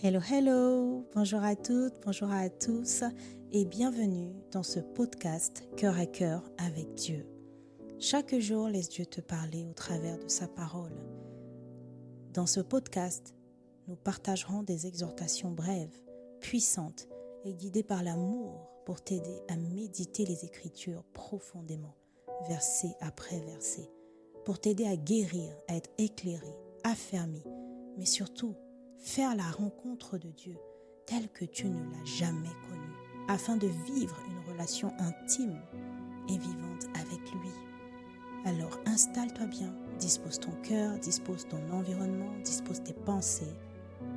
Hello, hello, bonjour à toutes, bonjour à tous et bienvenue dans ce podcast Cœur à cœur avec Dieu. Chaque jour, laisse Dieu te parler au travers de sa parole. Dans ce podcast, nous partagerons des exhortations brèves, puissantes et guidées par l'amour pour t'aider à méditer les Écritures profondément, verset après verset, pour t'aider à guérir, à être éclairé, affermi, mais surtout, faire la rencontre de Dieu telle que tu ne l'as jamais connu, afin de vivre une relation intime et vivante avec lui. Alors installe-toi bien, dispose ton cœur, dispose ton environnement, dispose tes pensées.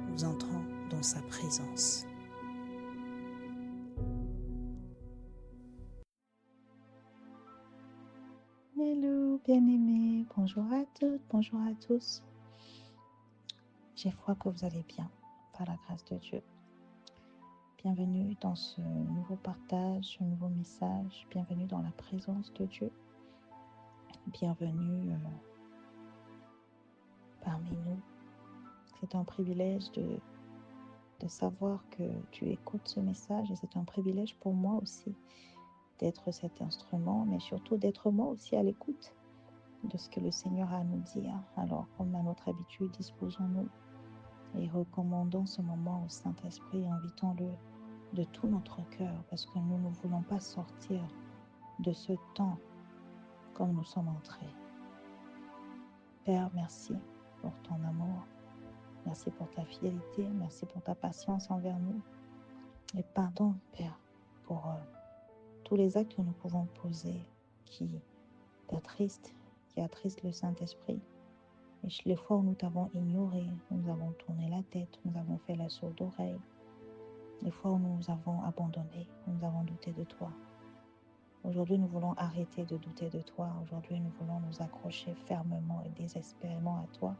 Nous entrons dans sa présence. Hello bien-aimés, bonjour à toutes, bonjour à tous. J'ai foi que vous allez bien, par la grâce de Dieu. Bienvenue dans ce nouveau partage, ce nouveau message. Bienvenue dans la présence de Dieu. Bienvenue parmi nous. C'est un privilège de savoir que tu écoutes ce message et c'est un privilège pour moi aussi d'être cet instrument, mais surtout d'être moi aussi à l'écoute de ce que le Seigneur a à nous dire. Alors, comme à notre habitude, disposons-nous et recommandons ce moment au Saint-Esprit, invitons-le de tout notre cœur, parce que nous ne voulons pas sortir de ce temps comme nous sommes entrés. Père, merci pour ton amour, merci pour ta fidélité, merci pour ta patience envers nous. Et pardon, Père, pour tous les actes que nous pouvons poser qui attristent le Saint-Esprit. Et les fois où nous t'avons ignoré, nous avons tourné la tête, nous avons fait la sourde oreille. Les fois où nous avons abandonné, nous avons douté de toi. Aujourd'hui, nous voulons arrêter de douter de toi. Aujourd'hui, nous voulons nous accrocher fermement et désespérément à toi.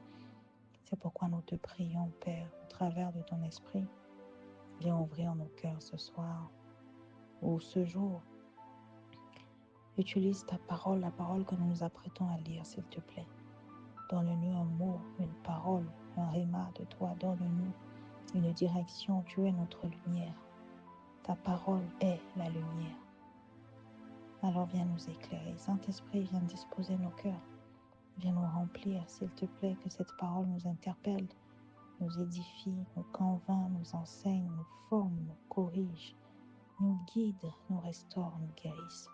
C'est pourquoi nous te prions, Père, au travers de ton esprit. Viens ouvrir nos cœurs ce soir ou ce jour. Utilise ta parole, la parole que nous nous apprêtons à lire, s'il te plaît. Donne-nous un mot, une parole, un rhéma de toi. Donne-nous une direction. Tu es notre lumière. Ta parole est la lumière. Alors viens nous éclairer. Saint-Esprit, viens disposer nos cœurs. Viens nous remplir, s'il te plaît, que cette parole nous interpelle, nous édifie, nous convainc, nous enseigne, nous forme, nous corrige, nous guide, nous restaure, nous guérisse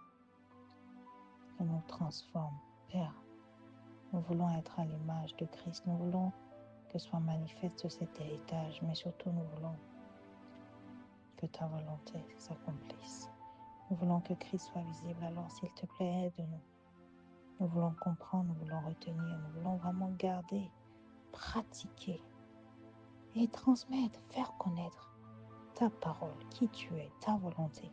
et nous transforme. Père, nous voulons être à l'image de Christ. Nous voulons que soit manifeste cet héritage, mais surtout nous voulons que ta volonté s'accomplisse. Nous voulons que Christ soit visible. Alors, s'il te plaît, aide-nous. Nous voulons comprendre, nous voulons retenir, nous voulons vraiment garder, pratiquer et transmettre, faire connaître ta parole, qui tu es, ta volonté,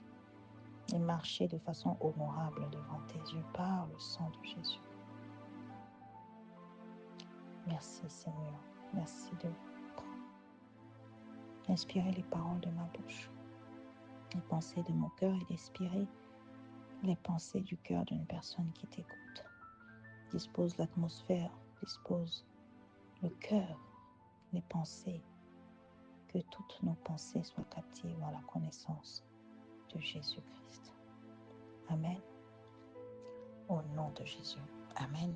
et marcher de façon honorable devant tes yeux par le sang de Jésus. Merci Seigneur, merci d'inspirer les paroles de ma bouche, les pensées de mon cœur et d'inspirer les pensées du cœur d'une personne qui t'écoute. Dispose l'atmosphère, dispose le cœur, les pensées, que toutes nos pensées soient captives à la connaissance de Jésus-Christ. Amen. Au nom de Jésus. Amen.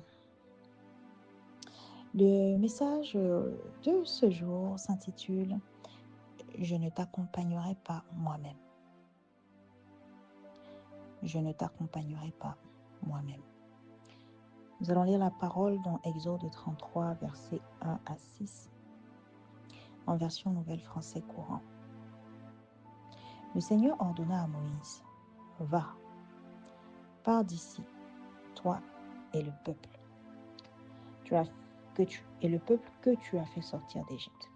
Le message de ce jour s'intitule « Je ne t'accompagnerai pas moi-même ». Je ne t'accompagnerai pas moi-même. Nous allons lire la parole dans Exode 33, versets 1 à 6, en version Nouvelle Français courant. Le Seigneur ordonna à Moïse, « Va, pars d'ici, toi et le peuple, le peuple que tu as fait sortir d'Égypte,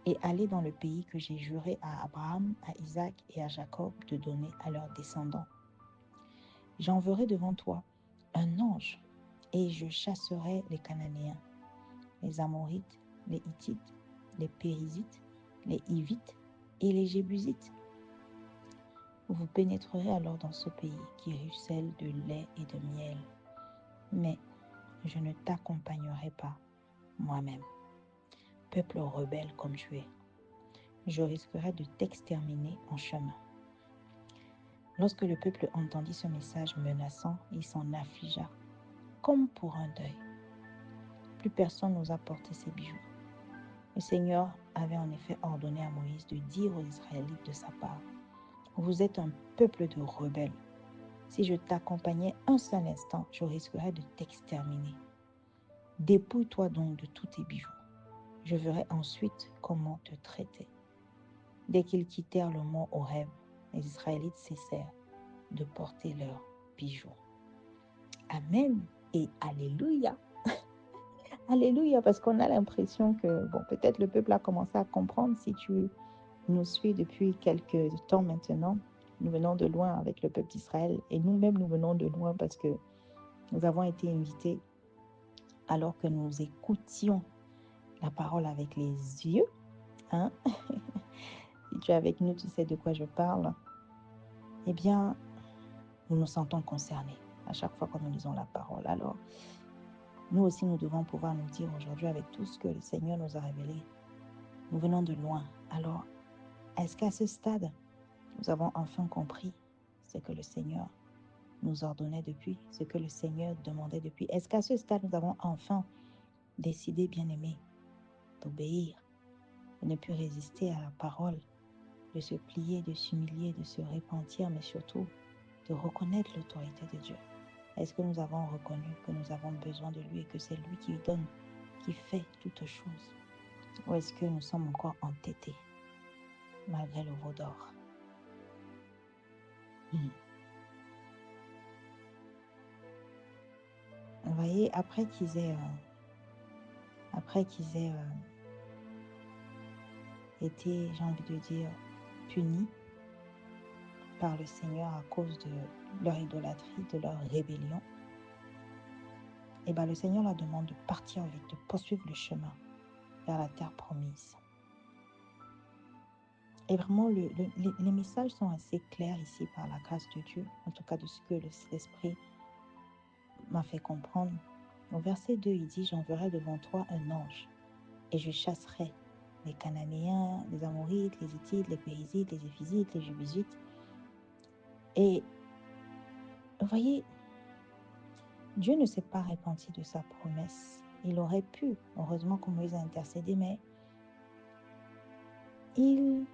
et allez dans le pays que j'ai juré à Abraham, à Isaac et à Jacob de donner à leurs descendants. J'enverrai devant toi un ange, et je chasserai les Cananéens, les Amorites, les Hittites, les Périzites, les Hivites et les Jébusites. Vous pénétrerez alors dans ce pays qui ruisselle de lait et de miel, mais je ne t'accompagnerai pas moi-même. Peuple rebelle comme tu es, je risquerais de t'exterminer en chemin. Lorsque le peuple entendit ce message menaçant, il s'en affligea, comme pour un deuil. Plus personne n'osa porter ses bijoux. Le Seigneur avait en effet ordonné à Moïse de dire aux Israélites de sa part, « Vous êtes un peuple de rebelles. Si je t'accompagnais un seul instant, je risquerais de t'exterminer. Dépouille-toi donc de tous tes bijoux. Je verrai ensuite comment te traiter. » Dès qu'ils quittèrent le mont Horeb, les Israélites cessèrent de porter leurs bijoux. Amen et Alléluia. Alléluia, parce qu'on a l'impression que, peut-être le peuple a commencé à comprendre. Si tu nous suis depuis quelques temps maintenant, nous venons de loin avec le peuple d'Israël et nous-mêmes nous venons de loin parce que nous avons été invités alors que nous écoutions la parole avec les yeux. Si tu es avec nous, tu sais de quoi je parle. Eh bien, nous nous sentons concernés à chaque fois que nous lisons la parole. Alors, nous aussi, nous devons pouvoir nous dire aujourd'hui avec tout ce que le Seigneur nous a révélé, nous venons de loin. Alors, est-ce qu'à ce stade, nous avons enfin compris ce que le Seigneur nous ordonnait depuis, ce que le Seigneur demandait depuis? Est-ce qu'à ce stade, nous avons enfin décidé, bien-aimés, d'obéir, de ne plus résister à la parole, de se plier, de s'humilier, de se repentir, mais surtout de reconnaître l'autorité de Dieu? Est-ce que nous avons reconnu que nous avons besoin de lui et que c'est lui qui donne, qui fait toutes choses? Ou est-ce que nous sommes encore entêtés malgré le veau d'or? Vous voyez, après qu'ils aient été, j'ai envie de dire, punis par le Seigneur à cause de leur idolâtrie, de leur rébellion, et le Seigneur leur demande de partir vite, de poursuivre le chemin vers la terre promise. Et vraiment, les messages sont assez clairs ici par la grâce de Dieu, en tout cas de ce que l'Esprit m'a fait comprendre. Au verset 2, il dit, « J'enverrai devant toi un ange, et je chasserai les Cananéens, les Amorites, les Hittites, les Périzites, les Éphysites, les Jubusites. » Et vous voyez, Dieu ne s'est pas repenti de sa promesse. Il aurait pu, heureusement que Moïse a intercédé, mais il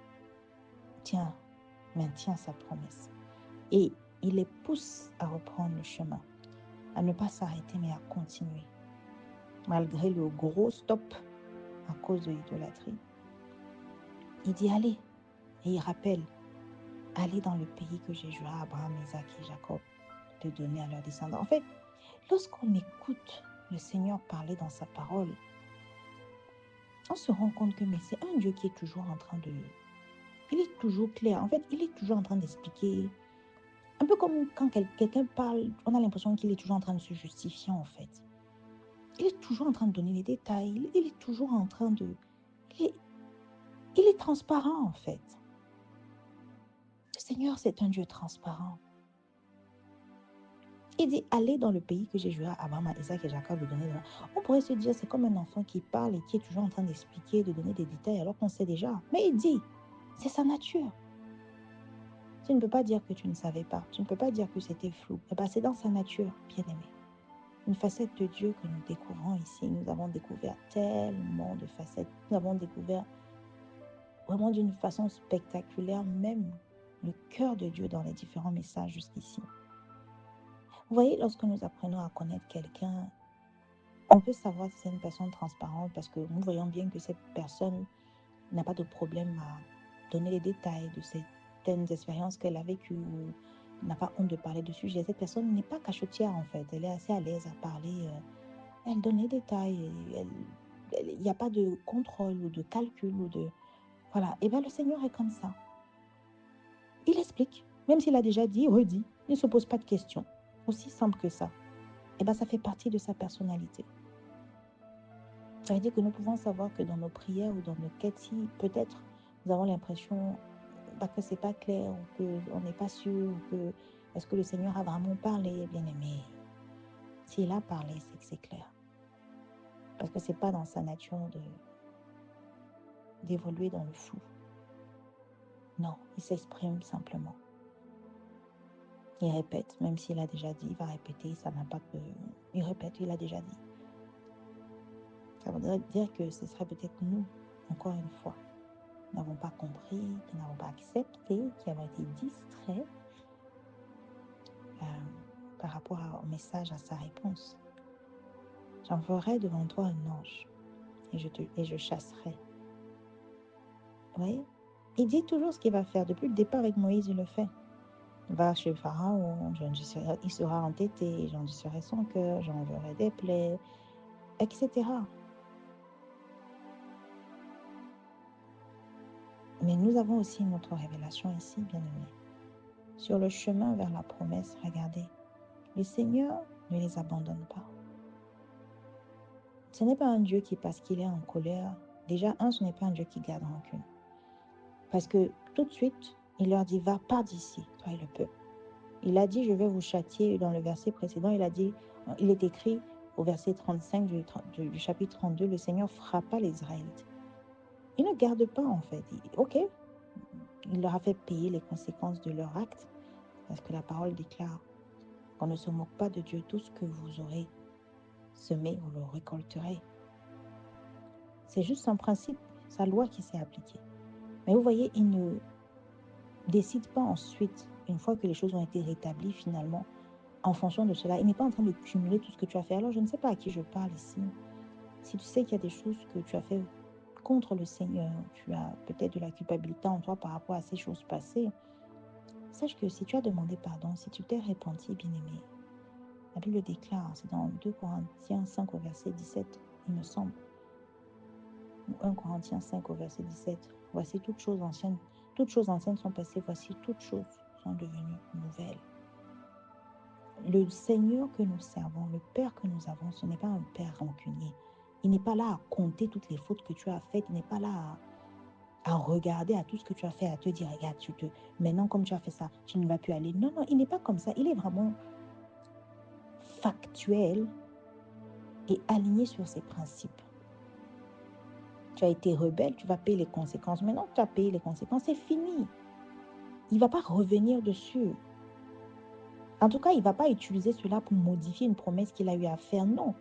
maintient sa promesse. Et il les pousse à reprendre le chemin, à ne pas s'arrêter, mais à continuer. Malgré le gros stop à cause de l'idolâtrie, il dit allez, et il rappelle, allez dans le pays que j'ai juré à Abraham, Isaac et Jacob de donner à leurs descendants. En fait, lorsqu'on écoute le Seigneur parler dans sa parole, on se rend compte que c'est un Dieu qui est toujours en train de... Il est toujours clair. En fait, il est toujours en train d'expliquer. Un peu comme quand quelqu'un parle, on a l'impression qu'il est toujours en train de se justifier, en fait. Il est toujours en train de donner les détails. Il est toujours en train de... Il est transparent, en fait. Le Seigneur, c'est un Dieu transparent. Il dit, allez dans le pays que j'ai juré à Abraham, à Isaac et Jacob de donner. On pourrait se dire, c'est comme un enfant qui parle et qui est toujours en train d'expliquer, de donner des détails, alors qu'on sait déjà. Mais il dit, c'est sa nature. Tu ne peux pas dire que tu ne savais pas. Tu ne peux pas dire que c'était flou. C'est dans sa nature, bien-aimé. Une facette de Dieu que nous découvrons ici. Nous avons découvert tellement de facettes. Nous avons découvert vraiment d'une façon spectaculaire même le cœur de Dieu dans les différents messages jusqu'ici. Vous voyez, lorsque nous apprenons à connaître quelqu'un, on peut savoir si c'est une personne transparente parce que nous voyons bien que cette personne n'a pas de problème à donner les détails de certaines expériences qu'elle a vécues ou n'a pas honte de parler de sujets. Cette personne n'est pas cachotière en fait, elle est assez à l'aise à parler, elle donne les détails, il n'y a pas de contrôle ou de calcul ou de... Voilà, et bien le Seigneur est comme ça. Il explique, même s'il a déjà dit, redit, il ne se pose pas de questions. Aussi simple que ça. Et bien ça fait partie de sa personnalité. Ça veut dire que nous pouvons savoir que dans nos prières ou dans nos quêtes, si peut-être nous avons l'impression que c'est pas clair ou qu'on n'est pas sûr ou que est-ce que le Seigneur a vraiment parlé, bien aimé. S'il a parlé, c'est que c'est clair. Parce que c'est pas dans sa nature d'évoluer dans le flou. Non, il s'exprime simplement. Il répète, même s'il a déjà dit, il va répéter, ça n'a pas de... Il répète, il a déjà dit. Ça voudrait dire que ce serait peut-être nous, encore une fois, qui n'avons pas compris, qui n'avons pas accepté, qui avons été distraits par rapport au message, à sa réponse. J'enverrai devant toi un ange et je chasserai. Oui, il dit toujours ce qu'il va faire. Depuis le départ avec Moïse, il le fait. Il va chez Pharaon, il sera entêté, j'endurcirai son cœur, j'enverrai des plaies, etc. Mais nous avons aussi notre révélation ici, bien-aimés. Sur le chemin vers la promesse, regardez, le Seigneur ne les abandonne pas. Ce n'est pas un Dieu qui, parce qu'il est en colère, déjà, ce n'est pas un Dieu qui garde rancune. Parce que tout de suite, il leur dit, va, pars d'ici, toi et le peuple. Il a dit, je vais vous châtier. Dans le verset précédent, il est écrit au verset 35 du chapitre 32, le Seigneur frappa les Israélites. Il ne garde pas, en fait. Il leur a fait payer les conséquences de leur acte, parce que la parole déclare qu'on ne se moque pas de Dieu. Tout ce que vous aurez semé, vous le récolterez. C'est juste son principe, sa loi qui s'est appliquée. Mais vous voyez, il ne décide pas ensuite, une fois que les choses ont été rétablies finalement, en fonction de cela. Il n'est pas en train de cumuler tout ce que tu as fait. Alors, je ne sais pas à qui je parle ici. Si tu sais qu'il y a des choses que tu as fait contre le Seigneur, tu as peut-être de la culpabilité en toi par rapport à ces choses passées, sache que si tu as demandé pardon, si tu t'es repenti, bien-aimé, la Bible déclare, c'est dans 2 Corinthiens 5 au verset 17, il me semble, ou 1 Corinthiens 5 au verset 17, voici toutes choses anciennes sont passées, voici toutes choses sont devenues nouvelles. Le Seigneur que nous servons, le Père que nous avons, ce n'est pas un Père rancunier. Il n'est pas là à compter toutes les fautes que tu as faites. Il n'est pas là à regarder à tout ce que tu as fait, à te dire, regarde, maintenant comme tu as fait ça, tu ne vas plus aller. Non, il n'est pas comme ça. Il est vraiment factuel et aligné sur ses principes. Tu as été rebelle, tu vas payer les conséquences. Maintenant que tu as payé les conséquences, c'est fini. Il ne va pas revenir dessus. En tout cas, il ne va pas utiliser cela pour modifier une promesse qu'il a eu à faire. Non.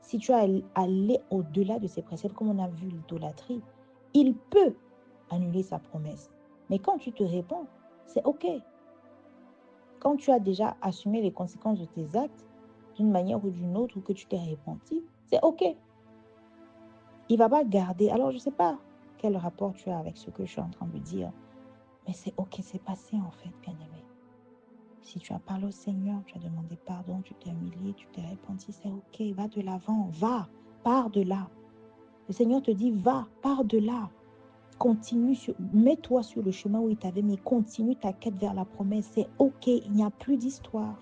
Si tu as allé au-delà de ses préceptes, comme on a vu l'idolâtrie, il peut annuler sa promesse. Mais quand tu te réponds, c'est OK. Quand tu as déjà assumé les conséquences de tes actes, d'une manière ou d'une autre, ou que tu t'es repenti, c'est OK. Il ne va pas garder. Alors, je ne sais pas quel rapport tu as avec ce que je suis en train de dire, mais c'est OK, c'est passé en fait, bien-aimé. Si tu as parlé au Seigneur, tu as demandé pardon, tu t'es humilié, tu t'es repenti, c'est OK, va de l'avant, va, pars de là. Le Seigneur te dit, va, pars de là. Mets-toi sur le chemin où il t'avait mis. Continue ta quête vers la promesse. C'est OK, il n'y a plus d'histoire.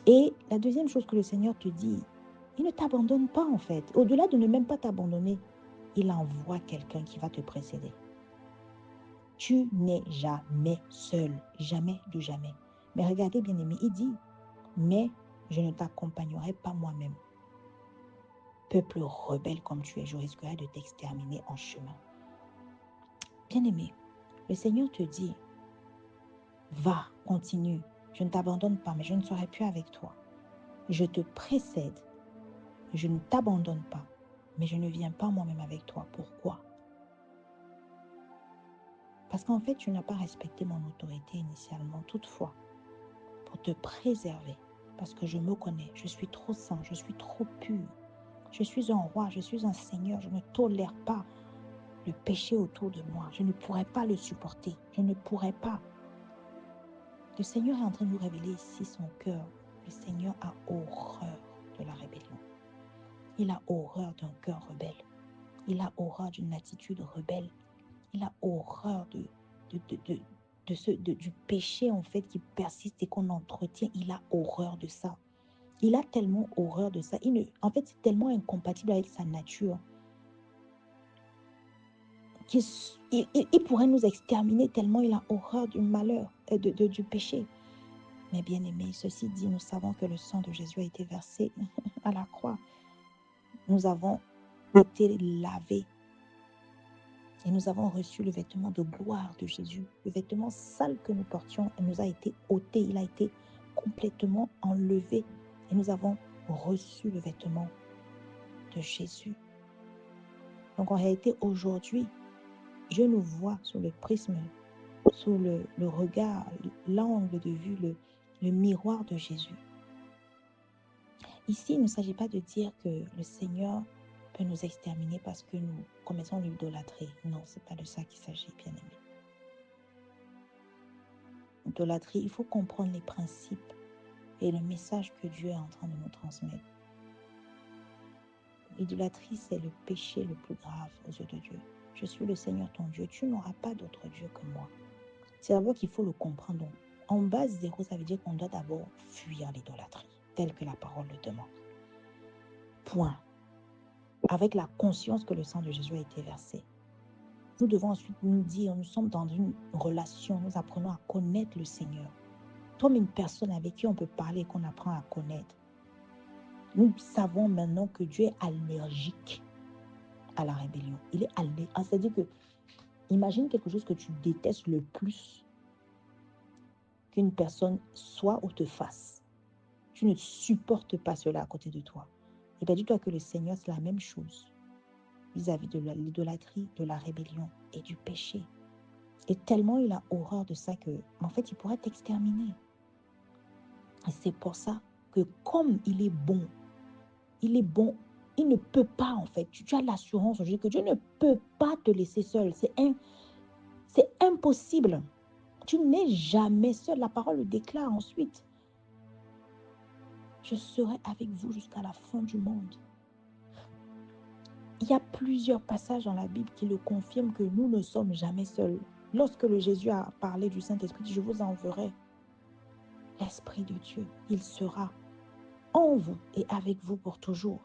Et la deuxième chose que le Seigneur te dit, il ne t'abandonne pas en fait. Au-delà de ne même pas t'abandonner, il envoie quelqu'un qui va te précéder. Tu n'es jamais seul, jamais de jamais. Mais regardez bien aimé, il dit, mais je ne t'accompagnerai pas moi-même. Peuple rebelle comme tu es, je risquerai de t'exterminer en chemin. Bien-aimé, le Seigneur te dit, va, continue, je ne t'abandonne pas, mais je ne serai plus avec toi. Je te précède, je ne t'abandonne pas, mais je ne viens pas moi-même avec toi. Pourquoi? Parce qu'en fait, tu n'as pas respecté mon autorité initialement. Toutefois, pour te préserver, parce que je me connais, je suis trop saint, je suis trop pur. Je suis un roi, je suis un seigneur, je ne tolère pas le péché autour de moi. Je ne pourrais pas le supporter, je ne pourrais pas. Le Seigneur est en train de nous révéler ici son cœur. Le Seigneur a horreur de la rébellion. Il a horreur d'un cœur rebelle. Il a horreur d'une attitude rebelle. Il a horreur du péché en fait qui persiste et qu'on entretient. Il a horreur de ça. Il a tellement horreur de ça. En fait, c'est tellement incompatible avec sa nature qu'il pourrait nous exterminer tellement il a horreur du malheur, du péché. Mais bien aimé, ceci dit, nous savons que le sang de Jésus a été versé à la croix. Nous avons été lavés. Et nous avons reçu le vêtement de gloire de Jésus. Le vêtement sale que nous portions nous a été ôté. Il a été complètement enlevé. Et nous avons reçu le vêtement de Jésus. Donc en réalité, aujourd'hui, Dieu nous voit sous le prisme, sous le regard, l'angle de vue, le miroir de Jésus. Ici, il ne s'agit pas de dire que le Seigneur peut nous exterminer parce que nous commettons l'idolâtrie. Non, ce n'est pas de ça qu'il s'agit, bien aimé. L'idolâtrie, il faut comprendre les principes et le message que Dieu est en train de nous transmettre. L'idolâtrie, c'est le péché le plus grave aux yeux de Dieu. Je suis le Seigneur ton Dieu, tu n'auras pas d'autre Dieu que moi. C'est d'abord qu'il faut le comprendre. Donc, en base 0, ça veut dire qu'on doit d'abord fuir l'idolâtrie, telle que la parole le demande. Point. Avec la conscience que le sang de Jésus a été versé. Nous devons ensuite nous dire, nous sommes dans une relation, nous apprenons à connaître le Seigneur. Comme une personne avec qui on peut parler et qu'on apprend à connaître. Nous savons maintenant que Dieu est allergique à la rébellion. Il est allergique. C'est-à-dire que, imagine quelque chose que tu détestes le plus qu'une personne soit ou te fasse. Tu ne supportes pas cela à côté de toi. Et bien dis-toi que le Seigneur, c'est la même chose vis-à-vis de l'idolâtrie, de la rébellion et du péché. Et tellement il a horreur de ça que, en fait, il pourrait t'exterminer. Et c'est pour ça que comme il est bon, il ne peut pas, en fait. Tu as l'assurance aujourd'hui que Dieu ne peut pas te laisser seul. C'est impossible. Tu n'es jamais seul. La parole le déclare ensuite. Je serai avec vous jusqu'à la fin du monde. Il y a plusieurs passages dans la Bible qui le confirment que nous ne sommes jamais seuls. Lorsque le Jésus a parlé du Saint-Esprit, je vous enverrai l'Esprit de Dieu. Il sera en vous et avec vous pour toujours.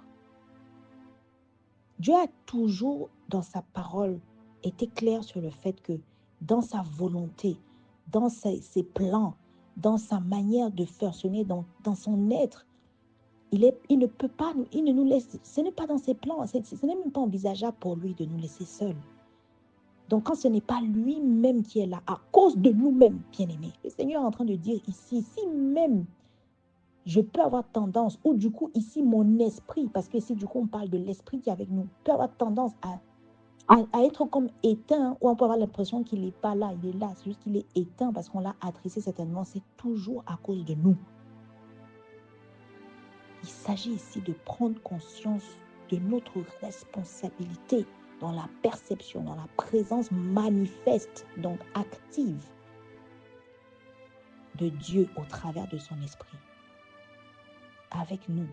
Dieu a toujours, dans sa parole, été clair sur le fait que dans sa volonté, dans ses plans, dans sa manière de fonctionner, dans son être, il ne peut pas, il ne nous laisse, ce n'est pas dans ses plans, ce n'est même pas envisageable pour lui de nous laisser seuls. Donc quand ce n'est pas lui-même qui est là, à cause de nous-mêmes, bien-aimés, le Seigneur est en train de dire ici, si même je peux avoir tendance, ou du coup ici mon esprit, parce que ici du coup on parle de l'esprit qui est avec nous, peut avoir tendance à être comme éteint, ou on peut avoir l'impression qu'il n'est pas là, il est là, c'est juste qu'il est éteint parce qu'on l'a attrissé certainement, c'est toujours à cause de nous. Il s'agit ici de prendre conscience de notre responsabilité dans la perception, dans la présence manifeste, donc active de Dieu au travers de son esprit, avec nous.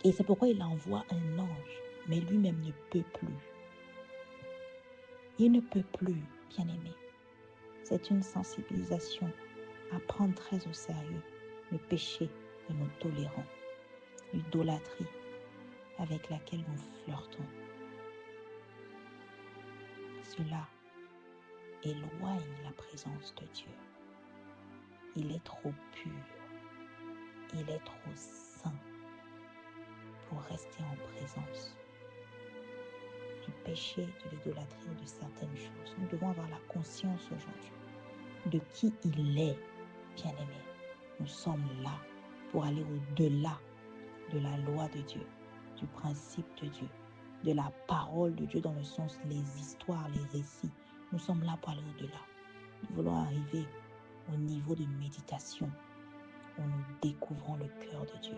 Et c'est pourquoi il envoie un ange, mais lui-même ne peut plus. Il ne peut plus, bien-aimé. C'est une sensibilisation à prendre très au sérieux le péché que nous tolérons, l'idolâtrie avec laquelle nous flirtons. Cela éloigne la présence de Dieu. Il est trop pur, il est trop saint pour rester en présence du péché, de l'idolâtrie ou de certaines choses. Nous devons avoir la conscience aujourd'hui de qui il est, bien-aimé. Nous sommes là pour aller au-delà de la loi de Dieu, du principe de Dieu, de la parole de Dieu dans le sens les histoires, les récits. Nous sommes là pour aller au-delà. Nous voulons arriver au niveau de méditation où nous découvrons le cœur de Dieu,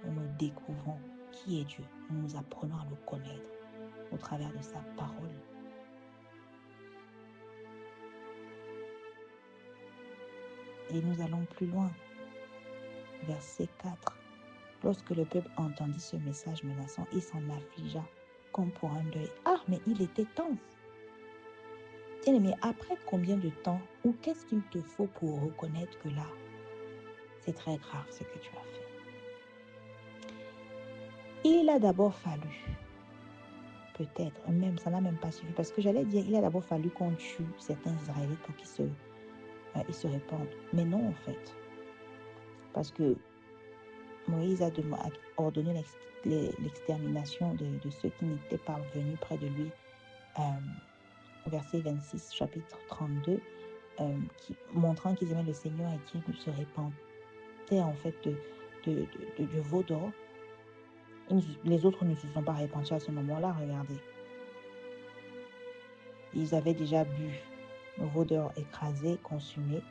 où nous découvrons qui est Dieu, où nous apprenons à le connaître au travers de sa parole. Et nous allons plus loin. Verset 4. Lorsque le peuple entendit ce message menaçant, il s'en affligea comme pour un deuil. Ah, mais il était temps. Tiens, mais après combien de temps ou qu'est-ce qu'il te faut pour reconnaître que là, c'est très grave ce que tu as fait? Il a d'abord fallu, peut-être, même ça n'a même pas suffi, parce que j'allais dire, il a d'abord fallu qu'on tue certains Israélites pour qu'ils se répandent. Mais non, en fait. Parce que Moïse a ordonné l'extermination de ceux qui n'étaient pas venus près de lui verset 26, chapitre 32, montrant qu'ils aimaient le Seigneur et qu'ils se répandaient en fait de veau d'or. Les autres ne se sont pas répandus à ce moment-là, regardez. Ils avaient déjà bu le veau d'or écrasé, consumé.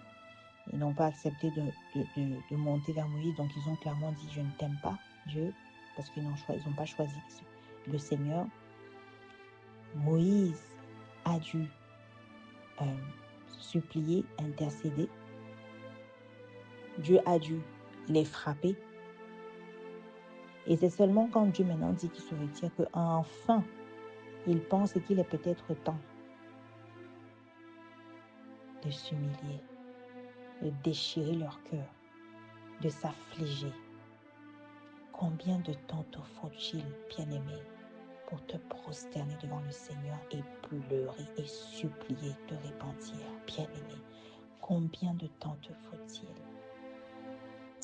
Ils n'ont pas accepté de monter vers Moïse, donc ils ont clairement dit « Je ne t'aime pas, Dieu », parce qu'ils n'ont pas choisi le Seigneur. Moïse a dû supplier, intercéder. Dieu a dû les frapper. Et c'est seulement quand Dieu maintenant dit qu'il se retire qu'enfin, ils pensent qu'il est peut-être temps de s'humilier, de déchirer leur cœur, de s'affliger. Combien de temps te faut-il, bien-aimé, pour te prosterner devant le Seigneur et pleurer et supplier de repentir, bien-aimé? Combien de temps te faut-il?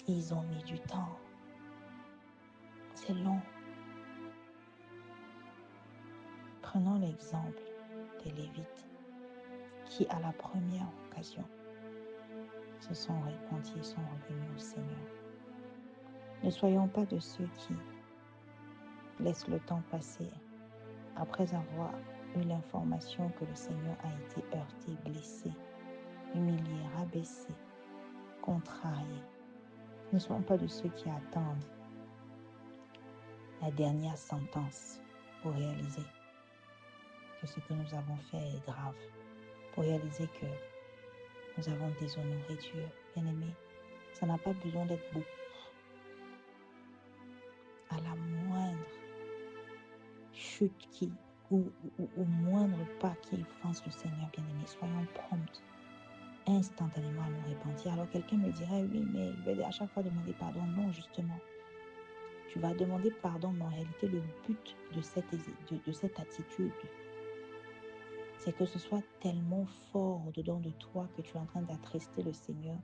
Ils ont mis du temps. C'est long. Prenons l'exemple des Lévites qui, à la première occasion, se sont repentis et sont revenus au Seigneur. Ne soyons pas de ceux qui laissent le temps passer après avoir eu l'information que le Seigneur a été heurté, blessé, humilié, rabaissé, contrarié. Ne soyons pas de ceux qui attendent la dernière sentence pour réaliser que ce que nous avons fait est grave, pour réaliser que nous avons déshonoré Dieu. Bien-aimé, ça n'a pas besoin d'être beau. À la moindre chute ou au moindre pas qui offense le Seigneur, bien-aimé, soyons promptes instantanément à nous repentir. Alors quelqu'un me dirait, oui, mais je vais à chaque fois demander pardon. Non, justement. Tu vas demander pardon, mais en réalité, le but de cette attitude, c'est que ce soit tellement fort au-dedans de toi que tu es en train d'attrister le Seigneur,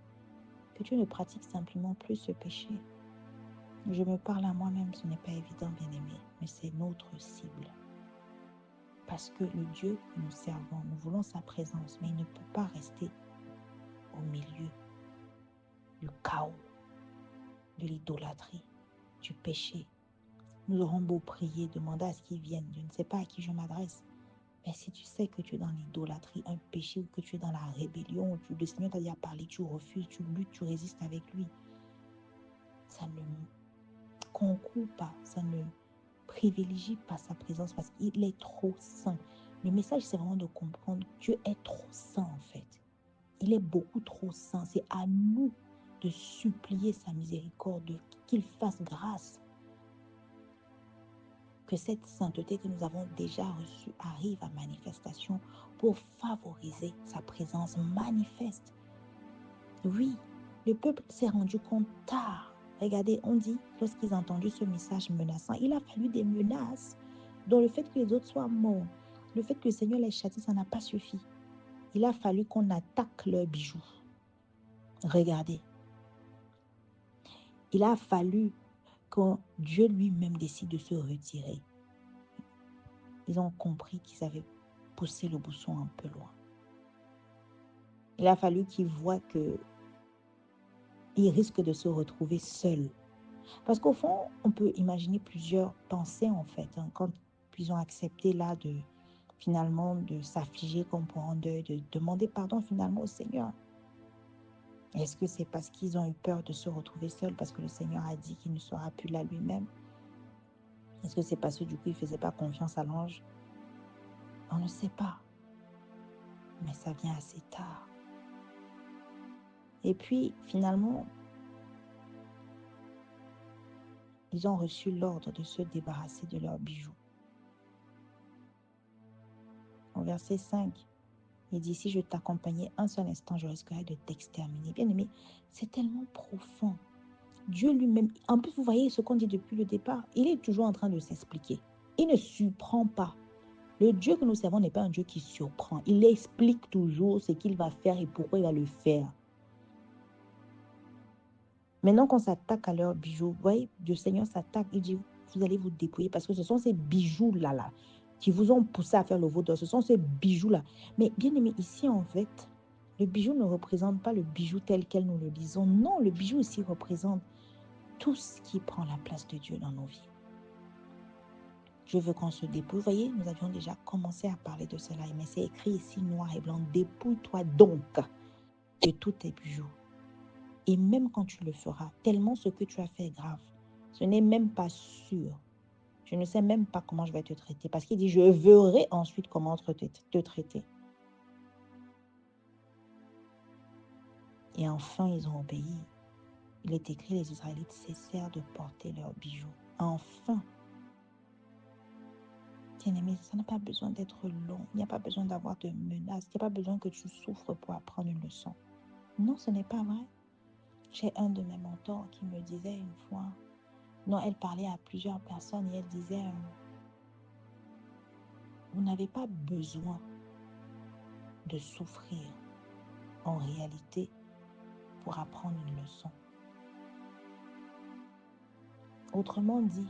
que tu ne pratiques simplement plus ce péché. Je me parle à moi-même, ce n'est pas évident, bien-aimé, mais c'est notre cible. Parce que le Dieu que nous servons, nous voulons sa présence, mais il ne peut pas rester au milieu du chaos, de l'idolâtrie, du péché. Nous aurons beau prier, demander à ce qu'il vienne. Je ne sais pas à qui je m'adresse. Mais si tu sais que tu es dans l'idolâtrie, un péché, ou que tu es dans la rébellion, le Seigneur t'a déjà parlé, tu refuses, tu luttes, tu résistes avec lui, ça ne concourt pas, ça ne privilégie pas sa présence parce qu'il est trop saint. Le message, c'est vraiment de comprendre que Dieu est trop saint en fait. Il est beaucoup trop saint. C'est à nous de supplier sa miséricorde, qu'il fasse grâce. Que cette sainteté que nous avons déjà reçue arrive à manifestation pour favoriser sa présence manifeste. Oui, le peuple s'est rendu compte tard. Regardez, on dit, lorsqu'ils ont entendu ce message menaçant, il a fallu des menaces dont le fait que les autres soient morts, le fait que le Seigneur les châtie, ça n'a pas suffi. Il a fallu qu'on attaque leurs bijoux. Regardez. Il a fallu que Dieu lui-même décide de se retirer. Ils ont compris qu'ils avaient poussé le bouchon un peu loin. Il a fallu qu'ils voient qu'ils risquent de se retrouver seuls. Parce qu'au fond, on peut imaginer plusieurs pensées en fait, quand ils ont accepté là finalement de s'affliger comme pour un deuil, de demander pardon finalement au Seigneur. Est-ce que c'est parce qu'ils ont eu peur de se retrouver seuls, parce que le Seigneur a dit qu'il ne sera plus là lui-même? Est-ce que c'est parce que du coup il ne faisait pas confiance à l'ange? On ne sait pas. Mais ça vient assez tard. Et puis finalement, ils ont reçu l'ordre de se débarrasser de leurs bijoux. Au verset 5, il dit, si je t'accompagnais un seul instant, je risquerais de t'exterminer. Bien aimé, c'est tellement profond. Dieu lui-même, en plus vous voyez ce qu'on dit depuis le départ, il est toujours en train de s'expliquer. Il ne surprend pas. Le Dieu que nous servons n'est pas un Dieu qui surprend. Il explique toujours ce qu'il va faire et pourquoi il va le faire. Maintenant qu'on s'attaque à leurs bijoux, vous voyez, le Seigneur s'attaque, il dit, vous allez vous dépouiller parce que ce sont ces bijoux-là qui vous ont poussé à faire le veau d'or. Ce sont ces bijoux-là. Mais bien aimé, ici, en fait, le bijou ne représente pas le bijou tel quel nous le lisons. Non, le bijou ici représente tout ce qui prend la place de Dieu dans nos vies. Je veux qu'on se dépouille. Vous voyez, nous avions déjà commencé à parler de cela, mais c'est écrit ici noir et blanc. Dépouille-toi donc de tous tes bijoux. Et même quand tu le feras, tellement ce que tu as fait est grave, ce n'est même pas sûr. Je ne sais même pas comment je vais te traiter. Parce qu'il dit, je verrai ensuite comment te traiter. Et enfin, ils ont obéi. Il est écrit, les Israélites cessèrent de porter leurs bijoux. Enfin. Bien-aimé, ça n'a pas besoin d'être long. Il n'y a pas besoin d'avoir de menaces. Il n'y a pas besoin que tu souffres pour apprendre une leçon. Non, ce n'est pas vrai. J'ai un de mes mentors qui me disait une fois, non, elle parlait à plusieurs personnes et elle disait, vous n'avez pas besoin de souffrir en réalité pour apprendre une leçon. Autrement dit,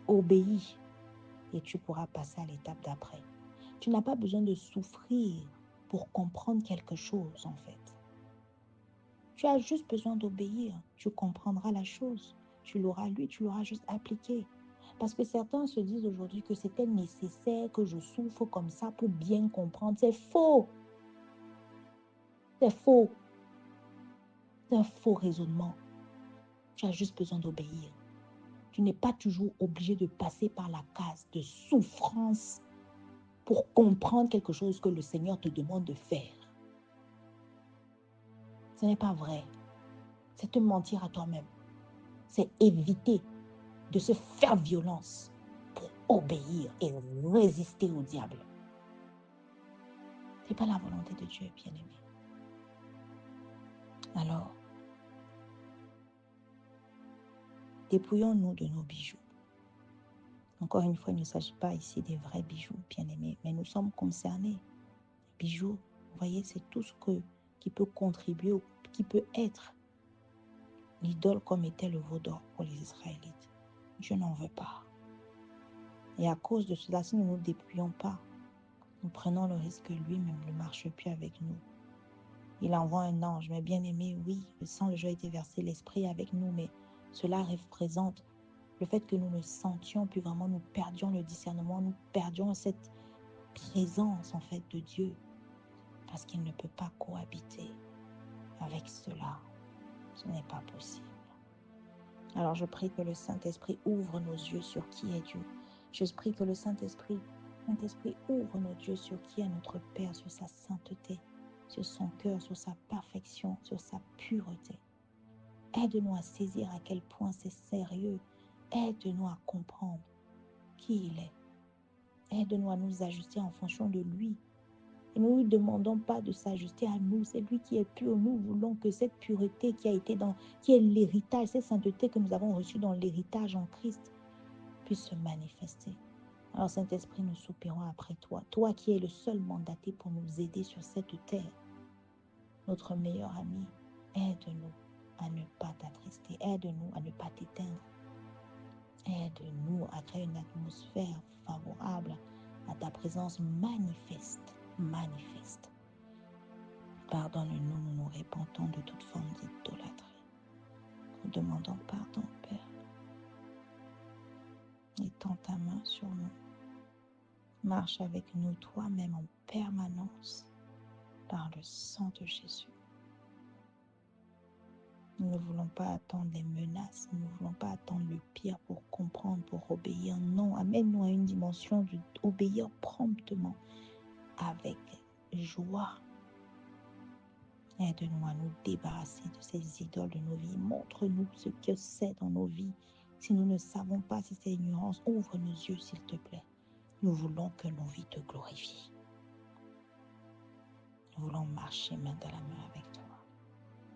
obéis et tu pourras passer à l'étape d'après. Tu n'as pas besoin de souffrir pour comprendre quelque chose en fait. Tu as juste besoin d'obéir. Tu comprendras la chose. Tu l'auras lu, tu l'auras juste appliqué. Parce que certains se disent aujourd'hui que c'était nécessaire que je souffre comme ça pour bien comprendre. C'est faux. C'est faux. C'est un faux raisonnement. Tu as juste besoin d'obéir. Tu n'es pas toujours obligé de passer par la case de souffrance pour comprendre quelque chose que le Seigneur te demande de faire. Ce n'est pas vrai. C'est te mentir à toi-même. C'est éviter de se faire violence pour obéir et résister au diable. Ce n'est pas la volonté de Dieu, bien-aimé. Alors, dépouillons-nous de nos bijoux. Encore une fois, il ne s'agit pas ici des vrais bijoux, bien-aimés, mais nous sommes concernés. Les bijoux, vous voyez, c'est tout ce qui peut contribuer, qui peut être l'idole comme était le veau d'or pour les Israélites. Dieu n'en veut pas. Et à cause de cela, si nous ne nous dépouillons pas, nous prenons le risque que lui-même ne marche plus avec nous. Il envoie un ange, mais bien aimé, oui, le sang de joie a été versé, l'esprit est avec nous, mais cela représente le fait que nous ne sentions plus vraiment, nous perdions le discernement, nous perdions cette présence en fait de Dieu, parce qu'il ne peut pas cohabiter avec cela. Ce n'est pas possible. Alors je prie que le Saint-Esprit ouvre nos yeux sur qui est Dieu. Je prie que le Saint-Esprit ouvre nos yeux sur qui est notre Père, sur sa sainteté, sur son cœur, sur sa perfection, sur sa pureté. Aide-nous à saisir à quel point c'est sérieux. Aide-nous à comprendre qui il est. Aide-nous à nous ajuster en fonction de lui. Et nous ne lui demandons pas de s'ajuster à nous. C'est lui qui est pur. Nous voulons que cette pureté qui est l'héritage, cette sainteté que nous avons reçue dans l'héritage en Christ, puisse se manifester. Alors Saint-Esprit, nous soupirons après toi. Toi qui es le seul mandaté pour nous aider sur cette terre. Notre meilleur ami, aide-nous à ne pas t'attrister. Aide-nous à ne pas t'éteindre. Aide-nous à créer une atmosphère favorable à ta présence manifeste. Pardonne-nous, nous nous repentons de toute forme d'idolâtrie. Nous demandons pardon, Père. Étends ta main sur nous. Marche avec nous toi-même en permanence par le sang de Jésus. Nous ne voulons pas attendre les menaces, nous ne voulons pas attendre le pire pour comprendre, pour obéir. Non, amène-nous à une dimension d'obéir promptement, avec joie. Aide-nous à nous débarrasser de ces idoles de nos vies. Montre-nous ce que c'est dans nos vies. Si nous ne savons pas, si c'est ignorance, ouvre nos yeux, s'il te plaît. Nous voulons que nos vies te glorifient. Nous voulons marcher main dans la main avec toi.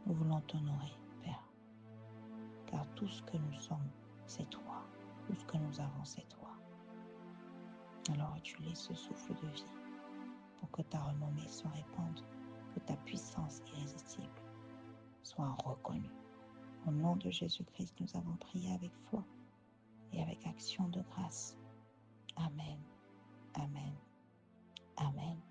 Nous voulons t'honorer, Père. Car tout ce que nous sommes, c'est toi. Tout ce que nous avons, c'est toi. Alors utilise ce souffle de vie pour que ta renommée se répande, que ta puissance irrésistible soit reconnue. Au nom de Jésus-Christ, nous avons prié avec foi et avec action de grâce. Amen. Amen. Amen.